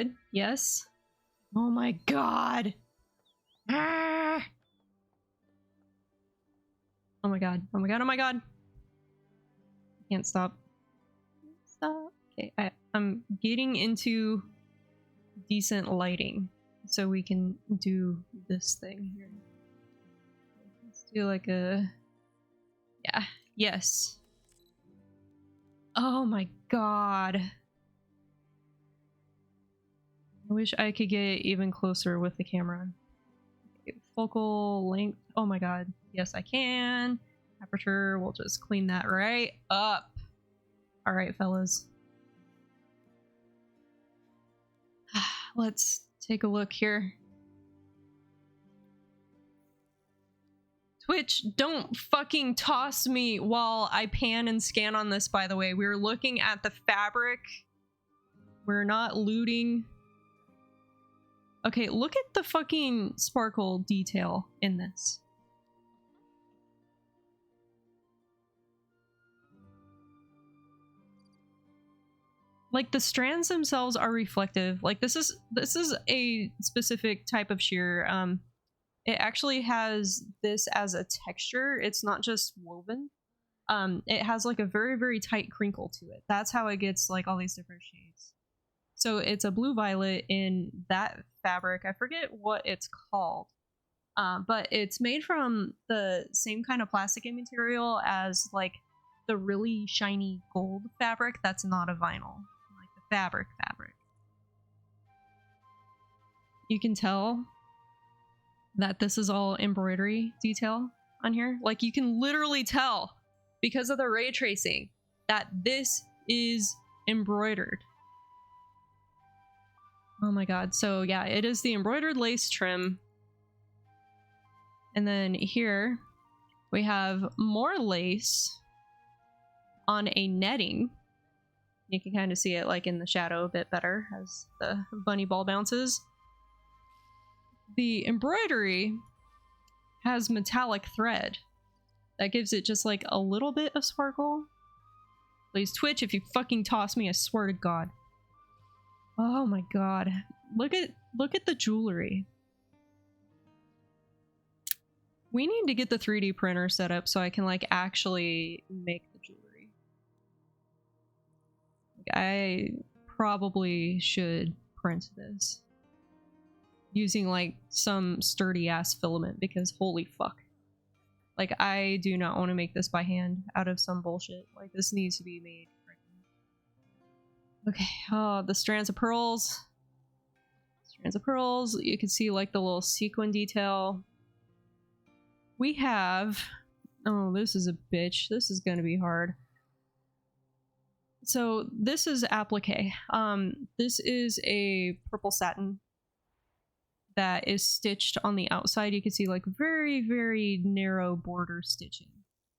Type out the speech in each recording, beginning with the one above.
good. Yes. Oh my god. Ah! Oh my god. Oh my god. Oh my god. I can't stop. Stop. Okay, I'm getting into decent lighting so we can do this thing here. Let's do like a... Yeah. Yes. Oh my god. I wish I could get even closer with the camera. Okay, focal length. Oh my god. Yes, I can. Aperture. We'll just clean that right up. All right, fellas. Let's take a look here. Twitch, don't fucking toss me while I pan and scan on this, by the way. We're looking at the fabric. We're not looting. Okay, look at the fucking sparkle detail in this. Like, the strands themselves are reflective. Like, this is a specific type of shear. It actually has this as a texture. It's not just woven. It has like a very, very tight crinkle to it. That's how it gets like all these different shades. So it's a blue violet in that fabric. I forget what it's called. But it's made from the same kind of plastic material as like the really shiny gold fabric that's not a vinyl. Like the fabric. You can tell that this is all embroidery detail on here. Like, you can literally tell because of the ray tracing that this is embroidered. Oh my god. So yeah, it is the embroidered lace trim. And then here we have more lace on a netting. You can kind of see it like in the shadow a bit better as the bunny ball bounces. The embroidery has metallic thread that gives it just like a little bit of sparkle. Please, Twitch, if you fucking toss me, I swear to god. Oh my god. Look at the jewelry. We need to get the 3D printer set up so I can like actually make the jewelry. I probably should print this using like some sturdy ass filament because holy fuck. Like, I do not want to make this by hand out of some bullshit. Like, this needs to be made right now. Okay, oh, the strands of pearls. Strands of pearls. You can see like the little sequin detail. We have... Oh, this is a bitch. This is gonna be hard. So this is applique. This is a purple satin that is stitched on the outside. You can see like very, very narrow border stitching.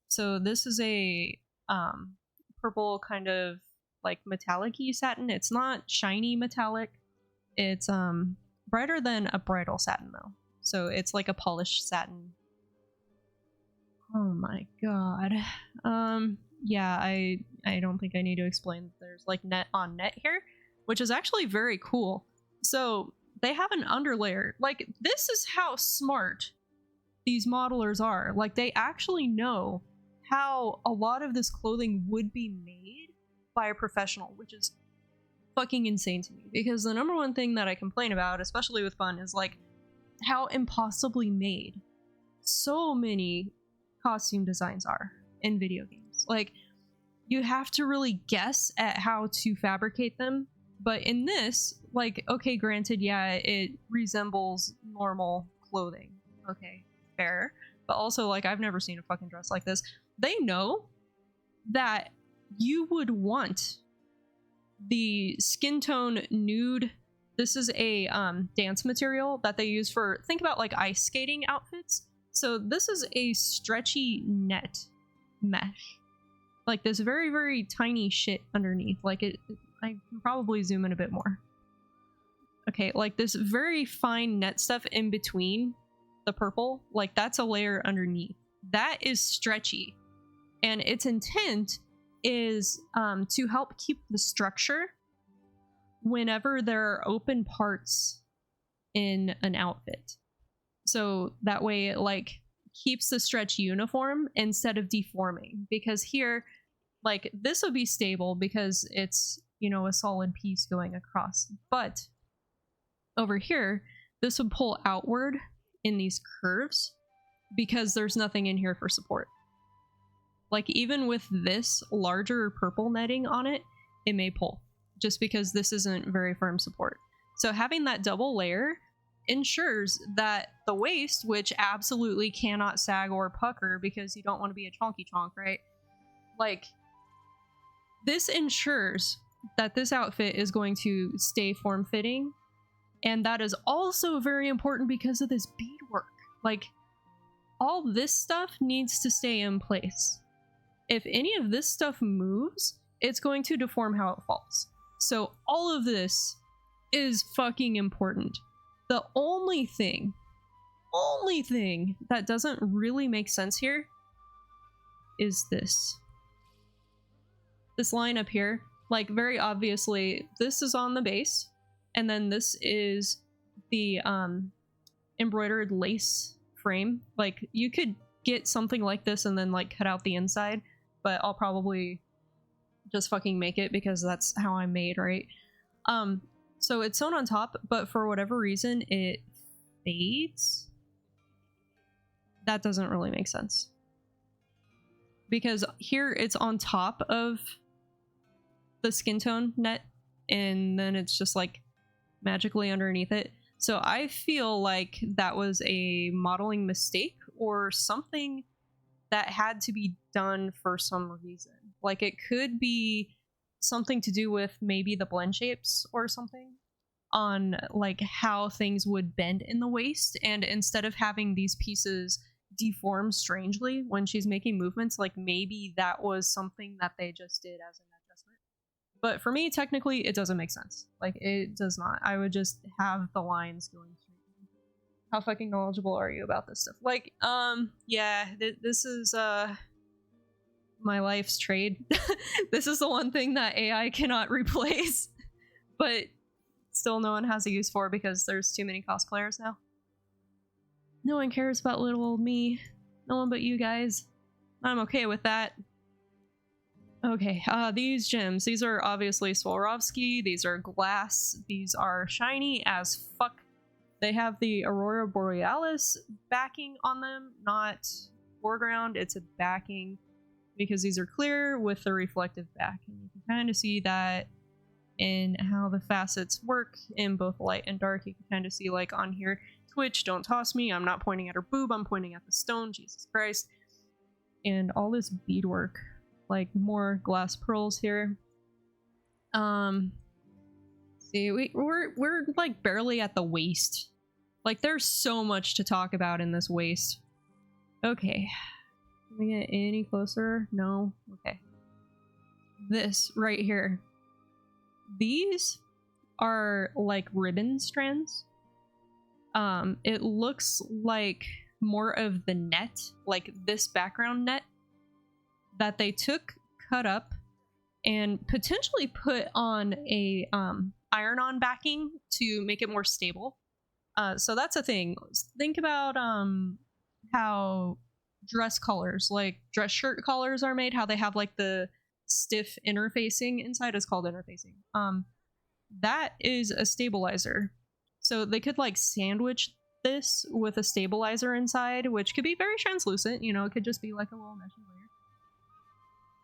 So this is a purple kind of like metallic-y satin. It's not shiny metallic. It's brighter than a bridal satin though. So it's like a polished satin. Oh my god. Yeah, I don't think I need to explain that there's like net on net here, which is actually very cool. So they have an underlayer. Like, this is how smart these modelers are. Like, they actually know how a lot of this clothing would be made by a professional, which is fucking insane to me. Because the number one thing that I complain about, especially with fun, is like how impossibly made so many costume designs are in video games. Like, you have to really guess at how to fabricate them. But in this, like, okay, granted, yeah, it resembles normal clothing. Okay, fair. But also, like, I've never seen a fucking dress like this. They know that you would want the skin tone nude. This is a dance material that they use for, think about like ice skating outfits. So this is a stretchy net mesh. Like this very, very tiny shit underneath. Like I can probably zoom in a bit more. Okay, like this very fine net stuff in between the purple, like that's a layer underneath. That is stretchy. And its intent is to help keep the structure whenever there are open parts in an outfit. So that way it like keeps the stretch uniform instead of deforming, because here like this would be stable because it's, you know, a solid piece going across, but over here this would pull outward in these curves because there's nothing in here for support. Like even with this larger purple netting on it, it may pull just because this isn't very firm support. So having that double layer ensures that the waist, which absolutely cannot sag or pucker because you don't want to be a chonky chonk, right? Like this ensures that this outfit is going to stay form-fitting, and that is also very important because of this beadwork. Like all this stuff needs to stay in place. If any of this stuff moves, it's going to deform how it falls. So all of this is fucking important. The only thing that doesn't really make sense here is this line up here. Like very obviously this is on the base, and then this is the embroidered lace frame. Like you could get something like this and then like cut out the inside, but I'll probably just fucking make it because that's how I'm made, right? So it's sewn on top, but for whatever reason it fades. That doesn't really make sense, because here it's on top of the skin tone net and then it's just like magically underneath it. So I feel like that was a modeling mistake or something that had to be done for some reason. Like it could be something to do with maybe the blend shapes or something on like how things would bend in the waist, and instead of having these pieces deform strangely when she's making movements, like maybe that was something that they just did as an adjustment. But for me, technically it doesn't make sense. Like it does not. I would just have the lines going straight. How fucking knowledgeable are you about this stuff? Like yeah, this is my life's trade. This is the one thing that AI cannot replace, but still no one has a use for because there's too many cosplayers now. No one cares about little old me. No one but you guys. I'm okay with that. Okay, these gems. These are obviously Swarovski. These are glass. These are shiny as fuck. They have the Aurora Borealis backing on them, not foreground. It's a backing because these are clear with the reflective back. And you can kind of see that in how the facets work in both light and dark. You can kind of see like on here, Twitch, don't toss me. I'm not pointing at her boob. I'm pointing at the stone. Jesus Christ. And all this beadwork, like more glass pearls here. See, we're like barely at the waist. Like there's so much to talk about in this waist. Okay. Can we get any closer? No? Okay. This right here. These are like ribbon strands. It looks like more of the net, like this background net that they took, cut up, and potentially put on a iron-on backing to make it more stable. So that's a thing. Think about how dress collars, like dress shirt collars are made, how they have like the stiff interfacing inside is called interfacing. That is a stabilizer. So they could like sandwich this with a stabilizer inside, which could be very translucent, you know, it could just be like a little meshy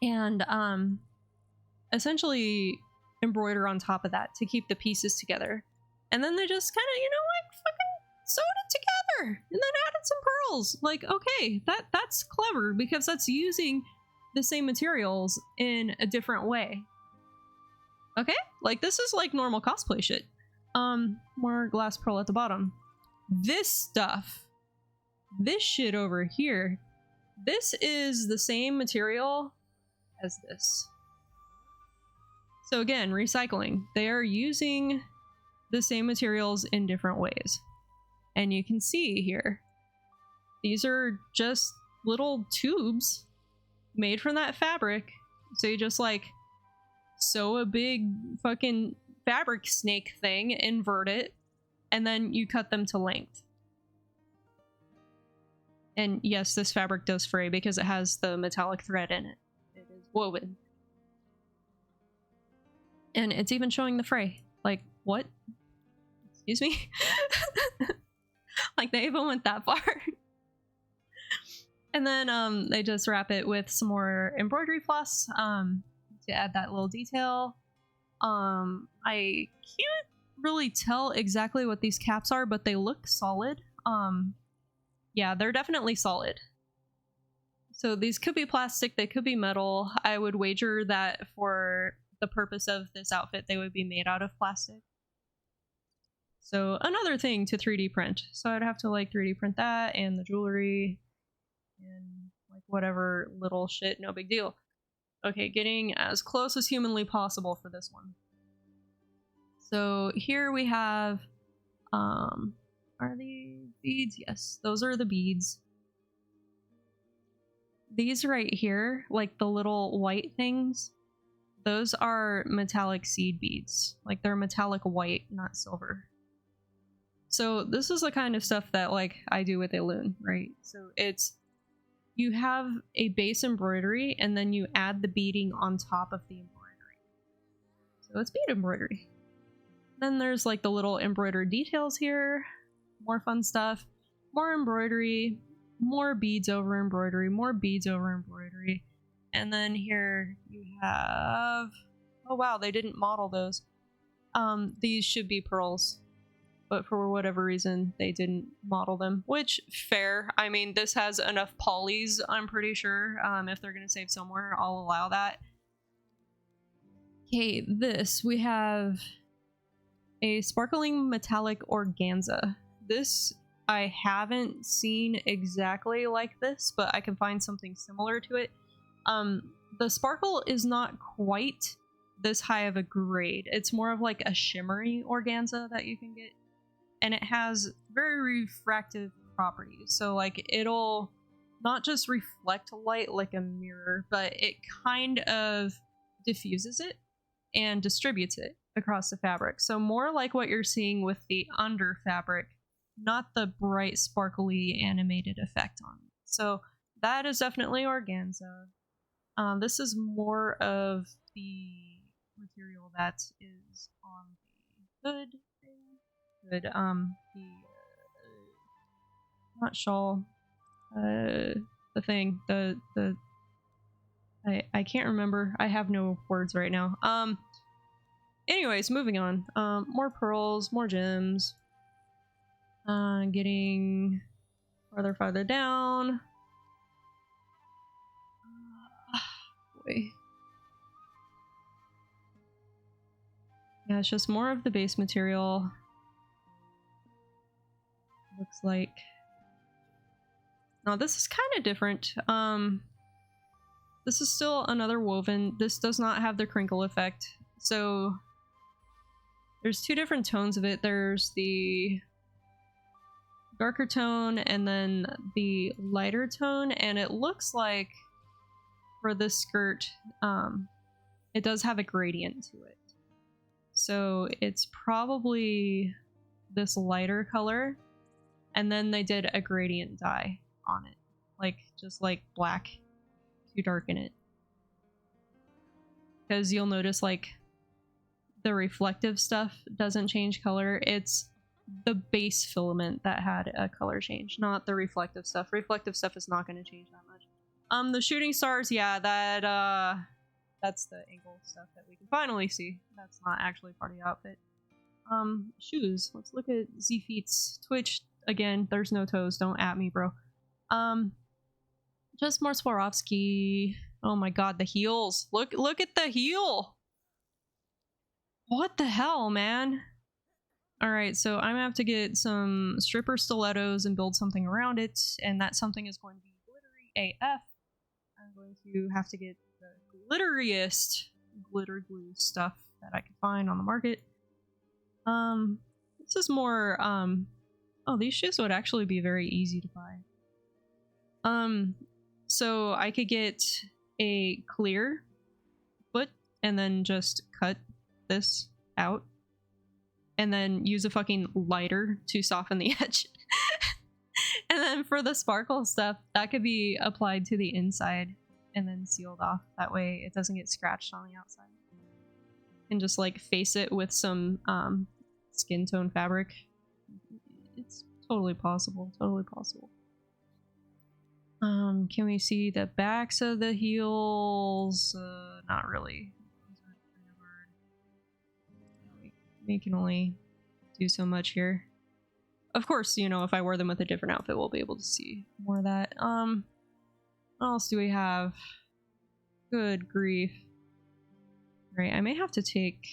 layer. And essentially embroider on top of that to keep the pieces together. And then they just kind of, you know, like fucking sewed it together and then added some pearls. Like, okay, that's clever because that's using the same materials in a different way. Okay, like this is like normal cosplay shit. More glass pearl at the bottom. This stuff, this shit over here, this is the same material as this. So again, recycling. They are using the same materials in different ways. And you can see here, these are just little tubes made from that fabric. So you just like sew a big fucking fabric snake thing, invert it, and then you cut them to length. And yes, this fabric does fray because it has the metallic thread in it. It is woven. And it's even showing the fray. Like, what? Excuse me? Like, they even went that far. And then they just wrap it with some more embroidery floss to add that little detail. I can't really tell exactly what these caps are, but they look solid. Yeah, they're definitely solid. So these could be plastic, they could be metal. I would wager that for the purpose of this outfit, they would be made out of plastic. So another thing to 3D print. So I'd have to like 3D print that and the jewelry and like whatever little shit, no big deal. Okay, getting as close as humanly possible for this one. So here we have, are these beads? Yes, those are the beads. These right here, like the little white things, those are metallic seed beads. Like they're metallic white, not silver. So this is the kind of stuff that like I do with a loom, right? So it's, you have a base embroidery and then you add the beading on top of the embroidery. So it's bead embroidery. Then there's like the little embroidered details here, more fun stuff, more embroidery, more beads over embroidery, more beads over embroidery. And then here you have, oh wow, they didn't model those. These should be pearls, but for whatever reason they didn't model them, which fair. I mean, this has enough polys, I'm pretty sure. If they're gonna save somewhere, I'll allow that. Okay, this, we have a sparkling metallic organza. This I haven't seen exactly like this, but I can find something similar to it. The sparkle is not quite this high of a grade. It's more of like a shimmery organza that you can get. And it has very refractive properties. So like it'll not just reflect light like a mirror, but it kind of diffuses it and distributes it across the fabric. So more like what you're seeing with the under fabric, not the bright sparkly animated effect on it. So that is definitely organza. This is more of the material that is on the hood thing. Hood, not shawl, the thing, I can't remember. I have no words right now. Anyways, moving on. More pearls, more gems. Getting farther down. Boy. Yeah, it's just more of the base material. Looks like. Now this is kind of different. This is still another woven. This does not have the crinkle effect. So there's two different tones of it. There's the darker tone and then the lighter tone, and it looks like for this skirt it does have a gradient to it. So it's probably this lighter color, and then they did a gradient dye on it, like just like black to darken it, because you'll notice like the reflective stuff doesn't change color. It's the base filament that had a color change, not the reflective stuff. Reflective stuff is not going to change that much. The shooting stars, yeah, that's the angle stuff that we can finally see. That's not actually part of the outfit. Shoes. Let's look at Z Feet's Twitch again. There's no toes. Don't at me, bro. Just more Swarovski. Oh my god, the heels. Look at the heel. What the hell, man? Alright, so I'm gonna have to get some stripper stilettos and build something around it, and that something is going to be glittery AF. I'm going to have to get the glitteriest glitter glue stuff that I can find on the market. This is more, oh, these shoes would actually be very easy to buy. So I could get a clear foot and then just cut this out and then use a fucking lighter to soften the edge. And then for the sparkle stuff, that could be applied to the inside and then sealed off. That way it doesn't get scratched on the outside. And just like face it with some skin tone fabric. It's totally possible. Totally possible. Can we see the backs of the heels? Not really. Those are kind of hard. We can only do so much here. Of course, you know, if I wear them with a different outfit, we'll be able to see more of that. What else do we have? Good grief. Right, I may have to take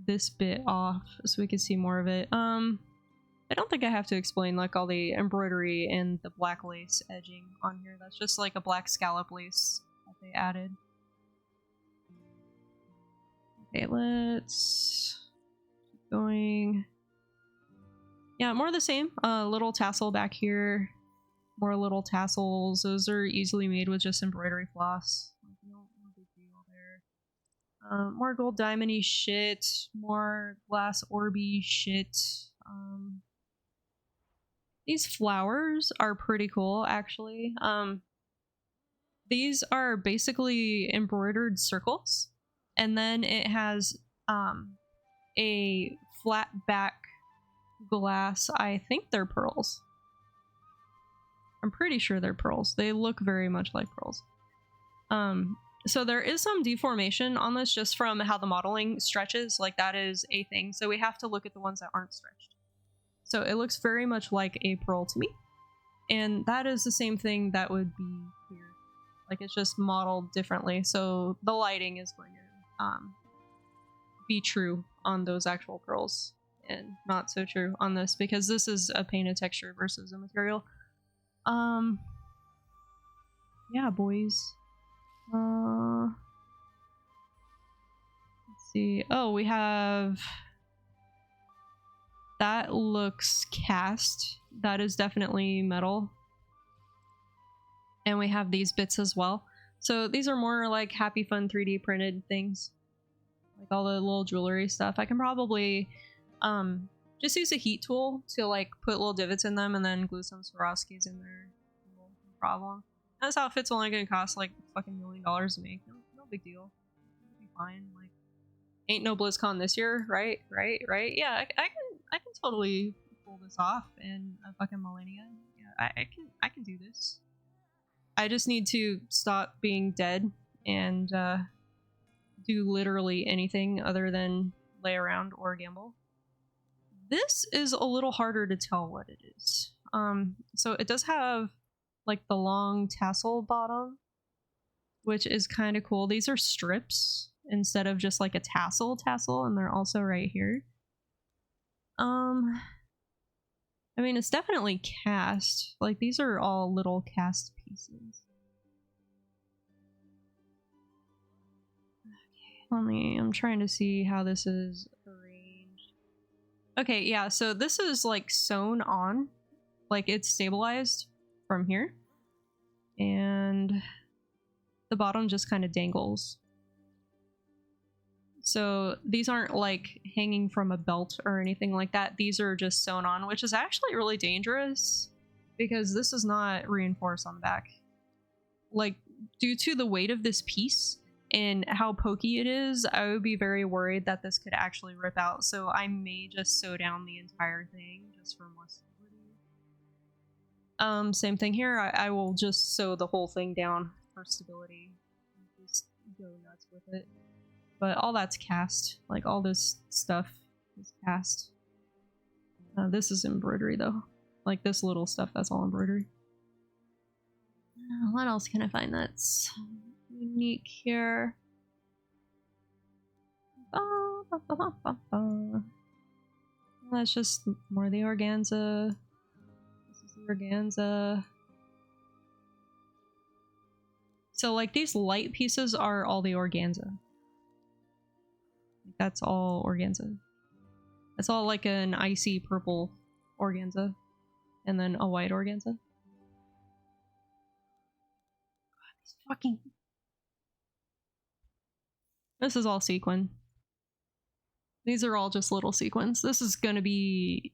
this bit off so we can see more of it. I don't think I have to explain like all the embroidery and the black lace edging on here. That's just like a black scallop lace that they added. Okay, let's keep going. Yeah, more of the same. Little tassel back here. More little tassels. Those are easily made with just embroidery floss. No big deal there. More gold diamond-y shit. More glass orby shit. These flowers are pretty cool, actually. These are basically embroidered circles. And then it has a flat back glass. I think they're pearls. I'm pretty sure they're pearls. They look very much like pearls. So there is some deformation on this just from how the modeling stretches. Like that is a thing. So we have to look at the ones that aren't stretched. So it looks very much like a pearl to me. And that is the same thing that would be here. Like it's just modeled differently. So the lighting is going to be true on those actual pearls and not so true on this because this is a painted texture versus a material. Yeah, boys. Let's see. Oh, we have... That looks cast. That is definitely metal. And we have these bits as well. So these are more like Happy Fun 3D printed things. Like all the little jewelry stuff. I can probably just use a heat tool to like put little divots in them and then glue some Swarovskis in there. No problem. This outfit's only gonna cost like fucking $1 million to make. No big deal. It'll be fine. Like, ain't no BlizzCon this year, right? Yeah, I can totally pull this off in a fucking millennia. Yeah, I can do this. I just need to stop being dead and do literally anything other than lay around or gamble. This is a little harder to tell what it is. So it does have like the long tassel bottom, which is kind of cool. These are strips instead of just like a tassel, and they're also right here. I mean, it's definitely cast. Like these are all little cast pieces. Okay, I'm trying to see how this is arranged. Okay, yeah, so this is like sewn on. Like it's stabilized from here. And the bottom just kind of dangles. So these aren't like hanging from a belt or anything like that. These are just sewn on, which is actually really dangerous because this is not reinforced on the back. Like due to the weight of this piece and how pokey it is, I would be very worried that this could actually rip out. So I may just sew down the entire thing just for more stability. Same thing here. I will just sew the whole thing down for stability. Just go nuts with it. But all that's cast. Like all this stuff is cast. This is embroidery though. Like this little stuff, that's all embroidery. What else can I find that's unique here? That's just more of the organza. This is the organza. So like these light pieces are all the organza. That's all organza. That's all like an icy purple organza. And then a white organza. God, this fucking... This is all sequin. These are all just little sequins. This is gonna be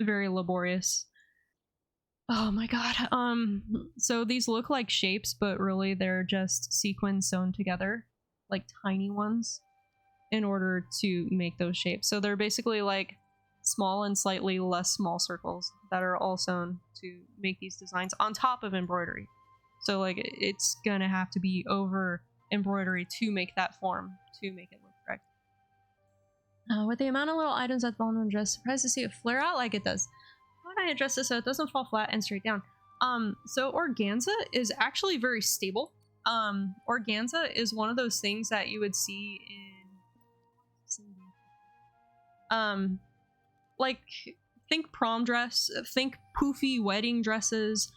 very laborious. Oh my god. So these look like shapes, but really they're just sequins sewn together, like tiny ones, in order to make those shapes. So they're basically like small and slightly less small circles that are all sewn to make these designs on top of embroidery. So like it's gonna have to be over embroidery to make that form, to make it look correct. With the amount of little items at the bottom of the dress, surprised to see it flare out like it does. How would I adjust this so it doesn't fall flat and straight down? So organza is actually very stable. Organza is one of those things that you would see in like think prom dress, think poofy wedding dresses.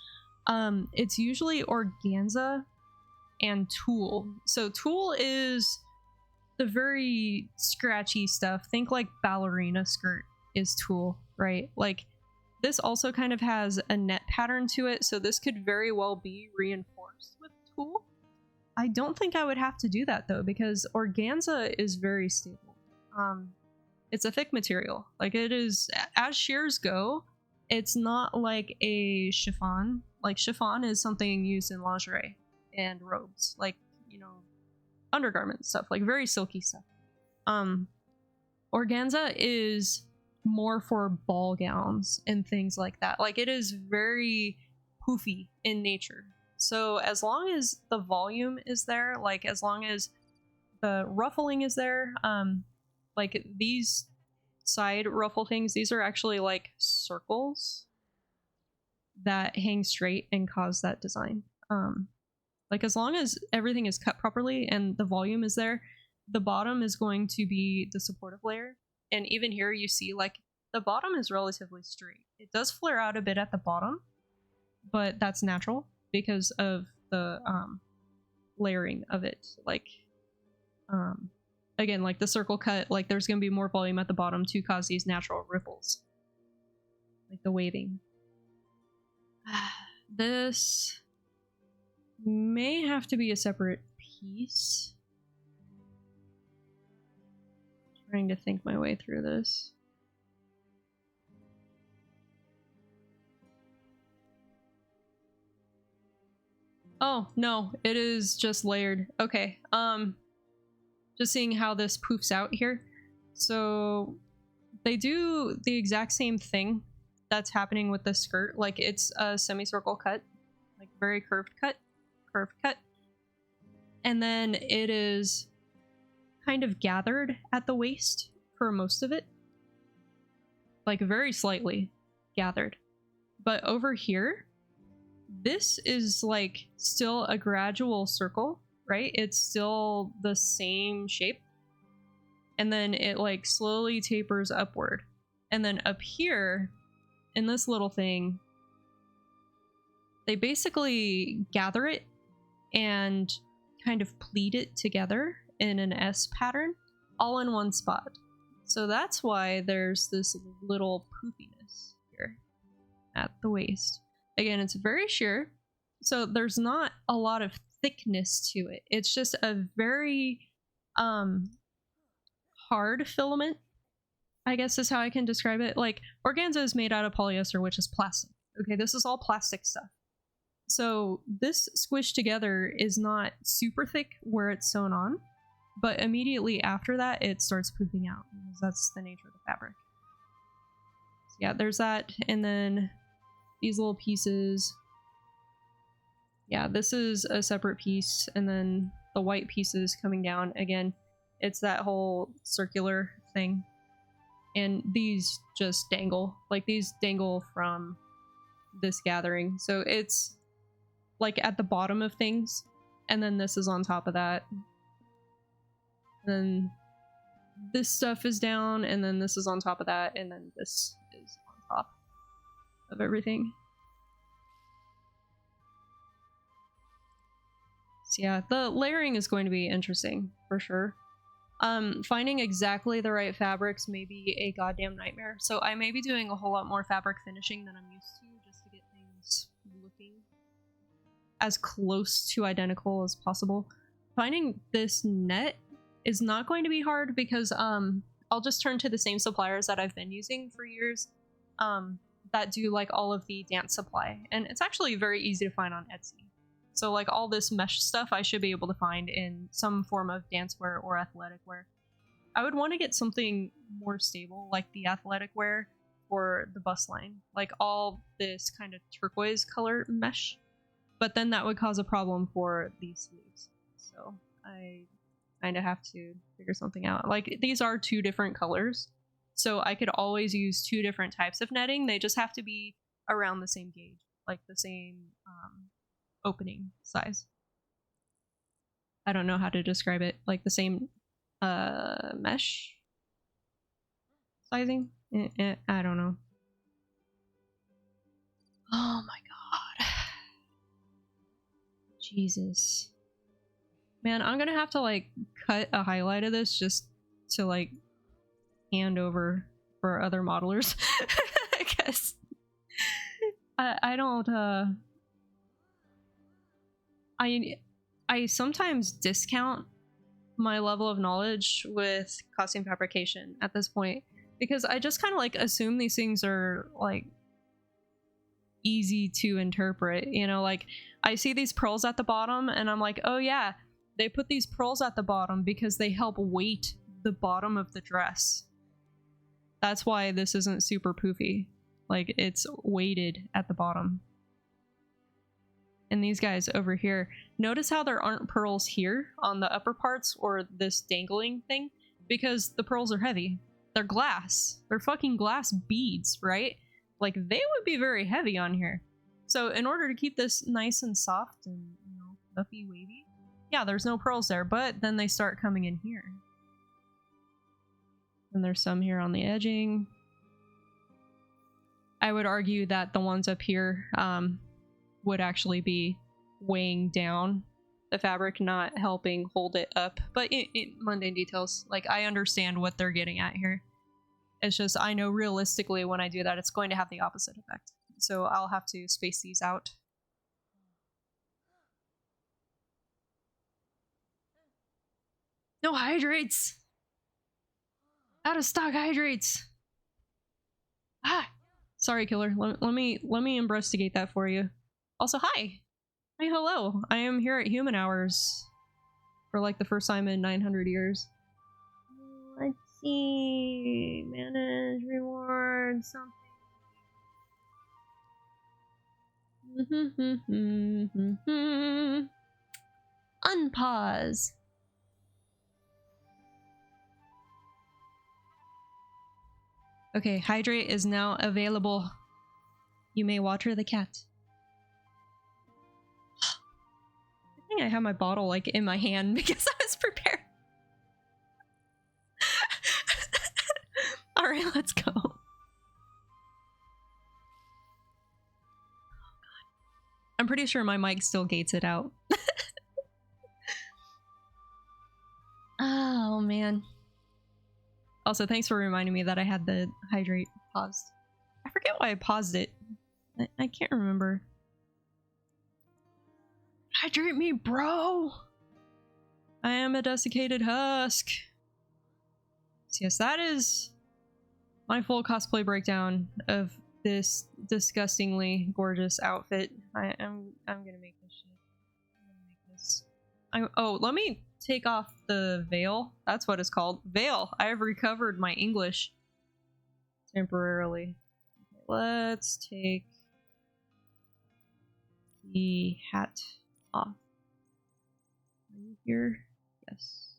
It's usually organza and tulle. So tulle is the very scratchy stuff. Think like ballerina skirt is tulle, right? Like this also kind of has a net pattern to it, so this could very well be reinforced with tulle. I don't think I would have to do that though, because organza is very stable. It's a thick material. Like it is, as shears go, it's not like a chiffon. Like chiffon is something used in lingerie and robes, like, you know, undergarment stuff, like very silky stuff. Organza is more for ball gowns and things like that. Like it is very poofy in nature. So as long as the volume is there, like as long as the ruffling is there, like these side ruffle things, these are actually like circles that hang straight and cause that design. Like as long as everything is cut properly and the volume is there, the bottom is going to be the supportive layer. And even here you see like the bottom is relatively straight. It does flare out a bit at the bottom, but that's natural because of the layering of it. Like again, like the circle cut, like there's going to be more volume at the bottom to cause these natural ripples, like the waving. This may have to be a separate piece. Trying to think my way through this. Oh, no, it is just layered. Okay, just seeing how this poofs out here. So they do the exact same thing that's happening with the skirt. Like it's a semicircle cut, like very curved cut. And then it is kind of gathered at the waist for most of it. Like very slightly gathered. But over here, this is like still a gradual circle, right? It's still the same shape. And then it like slowly tapers upward. And then up here, in this little thing, they basically gather it and kind of pleat it together in an S pattern, all in one spot. So that's why there's this little poofiness here at the waist. Again, it's very sheer, so there's not a lot of thickness to it. It's just a very hard filament, I guess is how I can describe it. Like organza is made out of polyester, which is plastic. Okay, this is all plastic stuff. So this squished together is not super thick where it's sewn on, but immediately after that it starts poofing out, because that's the nature of the fabric. So yeah, there's that, and then these little pieces. Yeah, this is a separate piece, and then the white pieces coming down. Again, it's that whole circular thing. And these just dangle. Like these dangle from this gathering. So it's like at the bottom of things, and then this is on top of that. Then this stuff is down, and then this is on top of that, and then this is on top of everything. So yeah, the layering is going to be interesting for sure. Finding exactly the right fabrics may be a goddamn nightmare. So I may be doing a whole lot more fabric finishing than I'm used to, just to get things looking as close to identical as possible. Finding this net is not going to be hard because I'll just turn to the same suppliers that I've been using for years, that do like all of the dance supply, and it's actually very easy to find on Etsy. So like all this mesh stuff I should be able to find in some form of dance wear or athletic wear. I would want to get something more stable, like the athletic wear for the bus line, like all this kind of turquoise color mesh, but then that would cause a problem for these sleeves. So I kind of have to figure something out. Like these are two different colors, so I could always use two different types of netting. They just have to be around the same gauge, like the same opening size. I don't know how to describe it, like the same mesh sizing. I don't know. Oh my god. Jesus. Man, I'm gonna have to like cut a highlight of this just to like hand over for other modelers. I guess. I don't I sometimes discount my level of knowledge with costume fabrication at this point, because I just kind of like assume these things are like easy to interpret, you know, like I see these pearls at the bottom and I'm like, oh yeah, they put these pearls at the bottom because they help weight the bottom of the dress. That's why this isn't super poofy, like it's weighted at the bottom. And these guys over here, notice how there aren't pearls here on the upper parts or this dangling thing? Because the pearls are heavy. They're glass. They're fucking glass beads, right? Like they would be very heavy on here. So in order to keep this nice and soft and, you know, fluffy, wavy, yeah, there's no pearls there, but then they start coming in here. And there's some here on the edging. I would argue that the ones up here, would actually be weighing down the fabric, not helping hold it up. But mundane details, like I understand what they're getting at here. It's just I know realistically when I do that it's going to have the opposite effect, so I'll have to space these out. No hydrates! Out of stock hydrates! Ah! Sorry, killer. Let me investigate that for you. Also, hi! Hi, hello! I am here at Human Hours for like the first time in 900 years. Let's see... Manage, reward, something. Unpause. Okay, hydrate is now available. You may water the cat. I think I have my bottle like in my hand because I was prepared. Alright, let's go. Oh, God. I'm pretty sure my mic still gates it out. Oh, man. Also, thanks for reminding me that I had the hydrate paused. I forget why I paused it. I can't remember. Hydrate me, bro! I am a desiccated husk. So yes, that is my full cosplay breakdown of this disgustingly gorgeous outfit. I'm gonna make this shit. I'm gonna make this. Oh, let me take off the veil. That's what it's called. Veil! I have recovered my English. Temporarily. Okay, let's take the hat off. Are you here? Yes.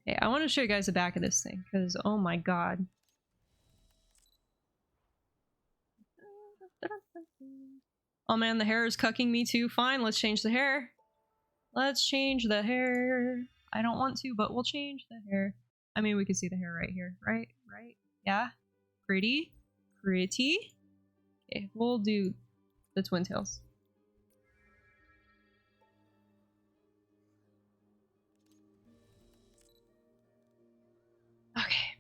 Okay, I want to show you guys the back of this thing, because oh my god. Oh man, the hair is cucking me too. Fine, let's change the hair. Let's change the hair. I don't want to, but we'll change the hair. I mean, we can see the hair right here, right? Right? Yeah? Pretty? Pretty? Okay, we'll do the twin tails. Okay.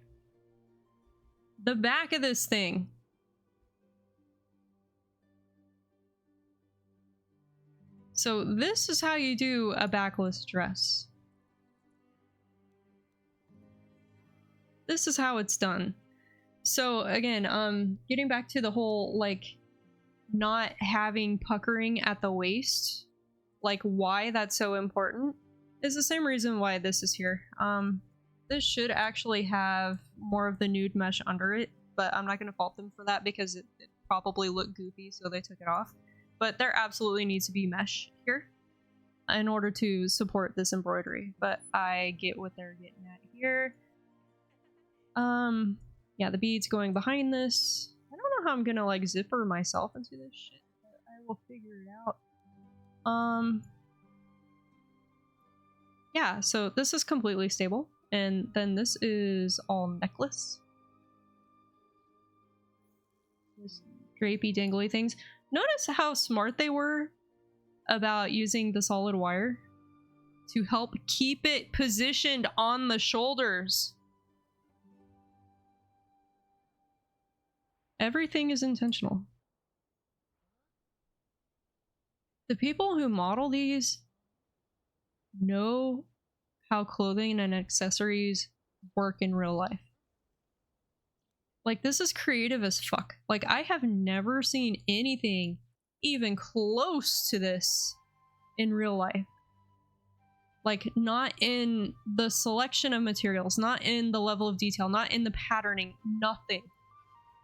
The back of this thing. So this is how you do a backless dress. this is how it's done. So again, getting back to the whole like not having puckering at the waist, like why that's so important is the same reason why this is here. This should actually have more of the nude mesh under it, but I'm not going to fault them for that because it probably looked goofy, so they took it off. But there absolutely needs to be mesh here in order to support this embroidery, but I get what they're getting at here. Yeah, the beads going behind this. I don't know how I'm gonna like zipper myself into this shit, but I will figure it out. Yeah, so this is completely stable, and then this is all necklace. This drapey dangly things. Notice how smart they were about using the solid wire to help keep it positioned on the shoulders. Everything is intentional. The people who model these know how clothing and accessories work in real life. Like, this is creative as fuck. Like, I have never seen anything even close to this in real life. Like, not in the selection of materials, not in the level of detail, not in the patterning, nothing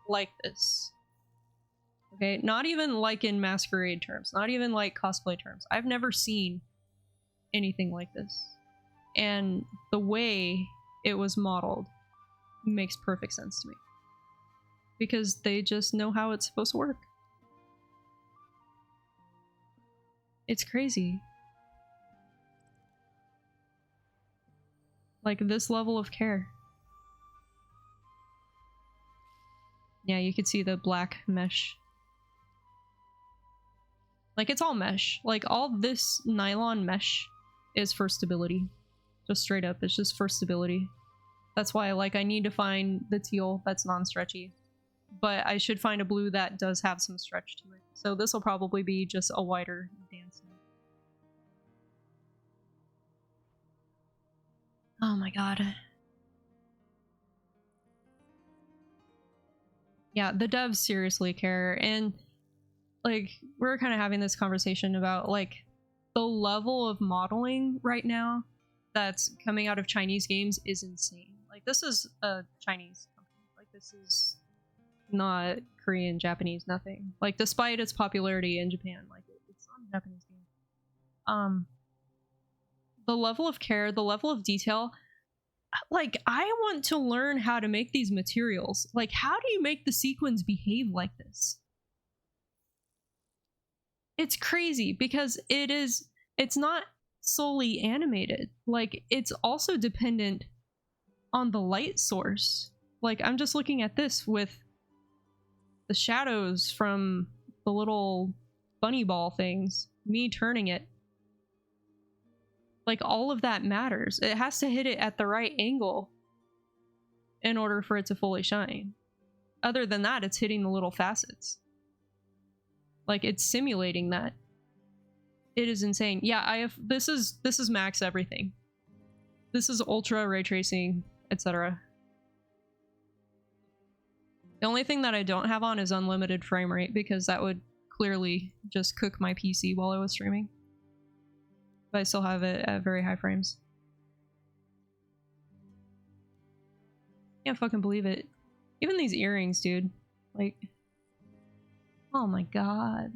like this. Okay, not even like in masquerade terms, not even like cosplay terms. I've never seen anything like this. And the way it was modeled makes perfect sense to me. Because they just know how it's supposed to work. It's crazy. Like, this level of care. Yeah, you could see the black mesh. Like, it's all mesh. Like, all this nylon mesh is for stability. Just straight up, it's just for stability. That's why, like, I need to find the teal that's non-stretchy. But I should find a blue that does have some stretch to it. So this will probably be just a wider dance. Oh my god. Yeah, the devs seriously care, and like we're kind of having this conversation about like the level of modeling right now that's coming out of Chinese games is insane. Like, this is a Chinese company. Like, this is not Korean, Japanese, nothing. Like, despite its popularity in Japan, like it's not a Japanese game. The level of care, the level of detail, like, I want to learn how to make these materials. Like, how do you make the sequins behave like this? It's crazy because it's not solely animated. Like, it's also dependent on the light source. Like, I'm just looking at this with the shadows from the little bunny ball things, me turning it. Like, all of that matters. It has to hit it at the right angle in order for it to fully shine. Other than that, it's hitting the little facets. Like, it's simulating that. It is insane. Yeah, this is max everything. This is ultra ray tracing, etc. The only thing that I don't have on is unlimited frame rate, because that would clearly just cook my PC while I was streaming. But I still have it at very high frames. Can't fucking believe it. Even these earrings, dude. Like, oh my god.